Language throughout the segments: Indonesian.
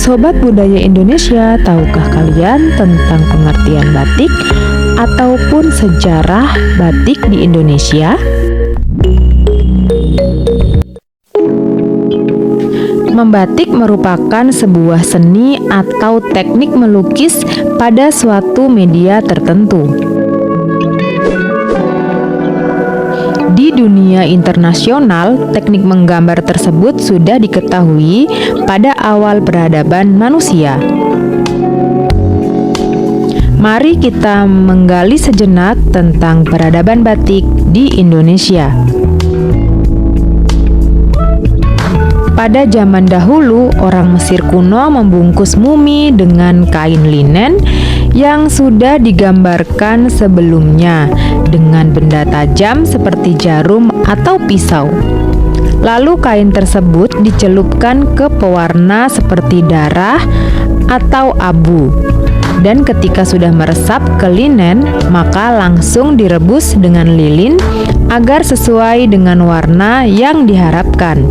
Sobat Budaya Indonesia, tahukah kalian tentang pengertian batik ataupun sejarah batik di Indonesia? Membatik merupakan sebuah seni atau teknik melukis pada suatu media tertentu. Di dunia internasional, teknik menggambar tersebut sudah diketahui pada awal peradaban manusia. Mari kita menggali sejenak tentang peradaban batik di Indonesia. Pada zaman dahulu, orang Mesir kuno membungkus mumi dengan kain linen yang sudah digambarkan sebelumnya dengan benda tajam seperti jarum atau pisau. Lalu kain tersebut dicelupkan ke pewarna seperti darah atau abu. Dan ketika sudah meresap ke linen, maka langsung direbus dengan lilin agar sesuai dengan warna yang diharapkan.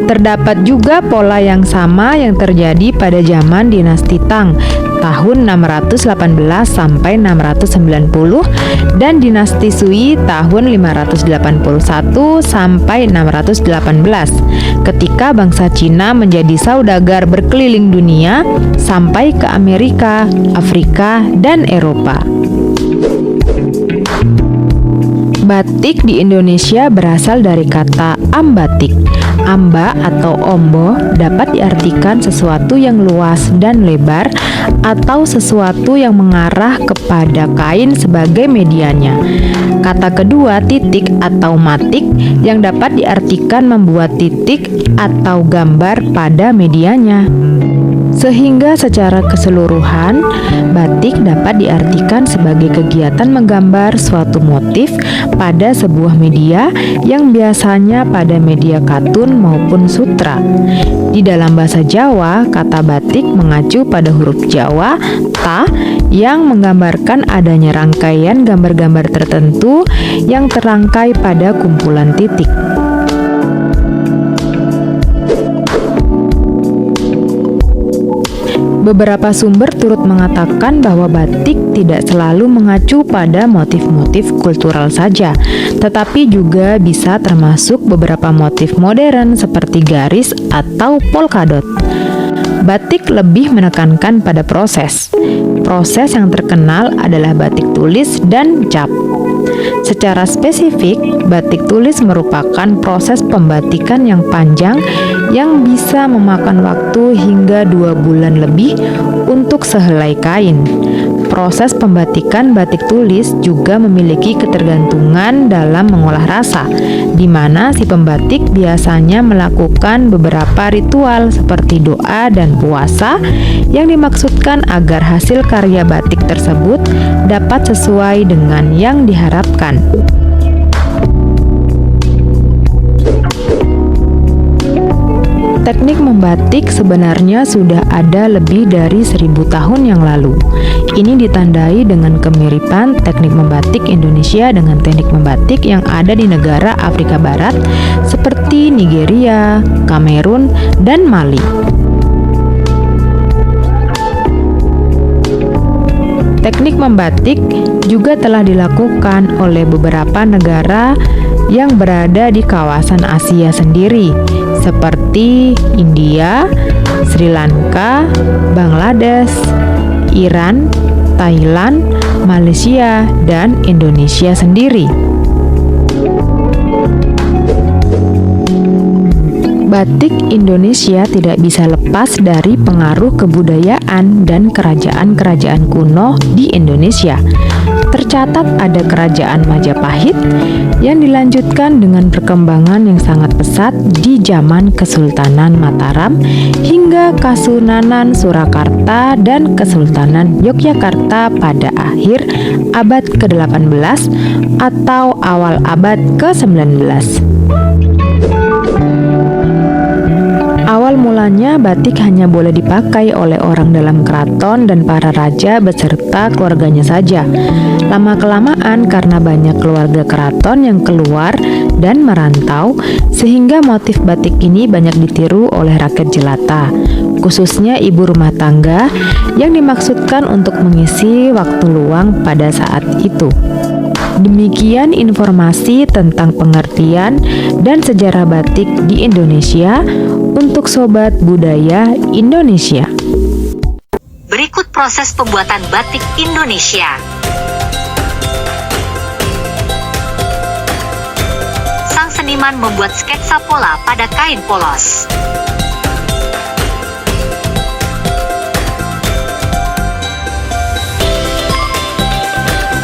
Terdapat juga pola yang sama yang terjadi pada zaman dinasti Tang tahun 618 sampai 690 dan dinasti Sui tahun 581 sampai 618 ketika bangsa Cina menjadi saudagar berkeliling dunia sampai ke Amerika, Afrika, dan Eropa. Batik di Indonesia berasal dari kata ambatik. Amba atau ombo dapat diartikan sesuatu yang luas dan lebar atau sesuatu yang mengarah kepada kain sebagai medianya. Kata kedua, titik atau matik, yang dapat diartikan membuat titik atau gambar pada medianya. Sehingga secara keseluruhan, batik dapat diartikan sebagai kegiatan menggambar suatu motif pada sebuah media yang biasanya pada media katun maupun sutra. Di dalam bahasa Jawa, kata batik mengacu pada huruf Jawa, ta, yang menggambarkan adanya rangkaian gambar-gambar tertentu yang terangkai pada kumpulan titik. Beberapa sumber turut mengatakan bahwa batik tidak selalu mengacu pada motif-motif kultural saja, tetapi juga bisa termasuk beberapa motif modern seperti garis atau polkadot. Batik lebih menekankan pada proses. Proses yang terkenal adalah batik tulis dan cap. Secara spesifik, batik tulis merupakan proses pembatikan yang panjang yang bisa memakan waktu hingga 2 bulan lebih untuk sehelai kain. Proses pembatikan batik tulis juga memiliki ketergantungan dalam mengolah rasa, di mana si pembatik biasanya melakukan beberapa ritual seperti doa dan puasa yang dimaksudkan agar hasil karya batik tersebut dapat sesuai dengan yang diharapkan. Teknik membatik sebenarnya sudah ada lebih dari 1000 tahun yang lalu. Ini ditandai dengan kemiripan teknik membatik Indonesia dengan teknik membatik yang ada di negara Afrika Barat seperti Nigeria, Kamerun, dan Mali. Teknik membatik juga telah dilakukan oleh beberapa negara yang berada di kawasan Asia sendiri, seperti India, Sri Lanka, Bangladesh, Iran, Thailand, Malaysia, dan Indonesia sendiri. Batik Indonesia tidak bisa lepas dari pengaruh kebudayaan dan kerajaan-kerajaan kuno di Indonesia. Tercatat ada kerajaan Majapahit yang dilanjutkan dengan perkembangan yang sangat pesat di zaman Kesultanan Mataram hingga Kasunanan Surakarta dan Kesultanan Yogyakarta pada akhir abad ke-18 atau awal abad ke-19. Awal mulanya batik hanya boleh dipakai oleh orang dalam keraton dan para raja beserta keluarganya saja. Lama-kelamaan karena banyak keluarga keraton yang keluar dan merantau, sehingga motif batik ini banyak ditiru oleh rakyat jelata, khususnya ibu rumah tangga yang dimaksudkan untuk mengisi waktu luang pada saat itu. Demikian informasi tentang pengertian dan sejarah batik di Indonesia untuk Sobat Budaya Indonesia. Berikut proses pembuatan batik Indonesia. Sang seniman membuat sketsa pola pada kain polos.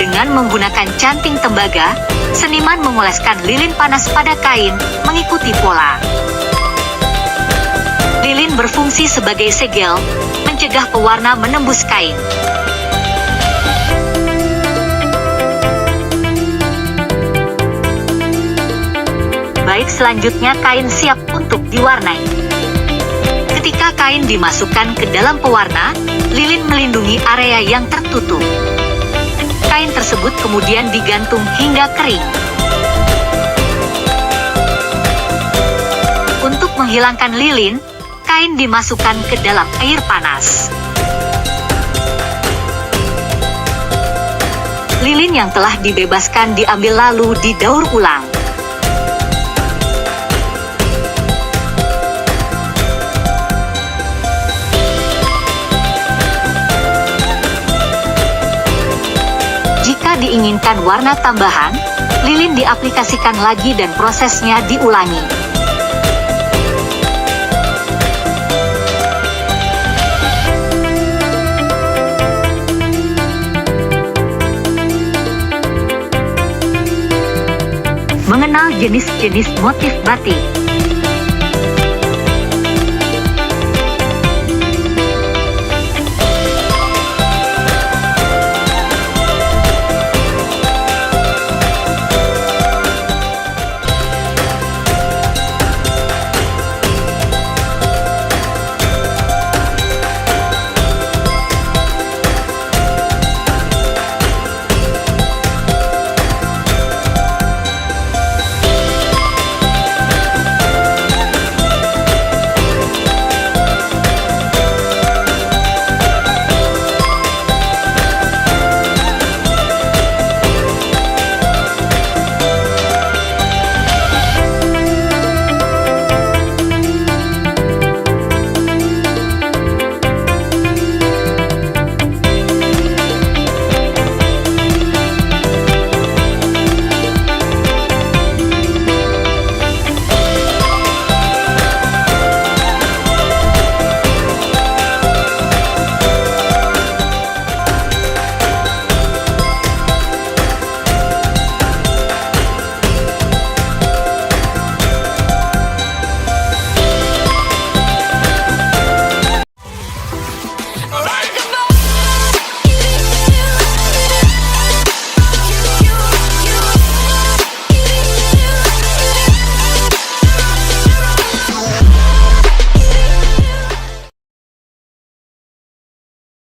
Dengan menggunakan canting tembaga, seniman mengoleskan lilin panas pada kain, mengikuti pola. Lilin berfungsi sebagai segel, mencegah pewarna menembus kain. Baik, selanjutnya kain siap untuk diwarnai. Ketika kain dimasukkan ke dalam pewarna, lilin melindungi area yang tertutup. Kain tersebut kemudian digantung hingga kering. Untuk menghilangkan lilin, kain dimasukkan ke dalam air panas. Lilin yang telah dibebaskan diambil lalu didaur ulang. Diinginkan warna tambahan, lilin diaplikasikan lagi dan prosesnya diulangi. Mengenal jenis-jenis motif batik.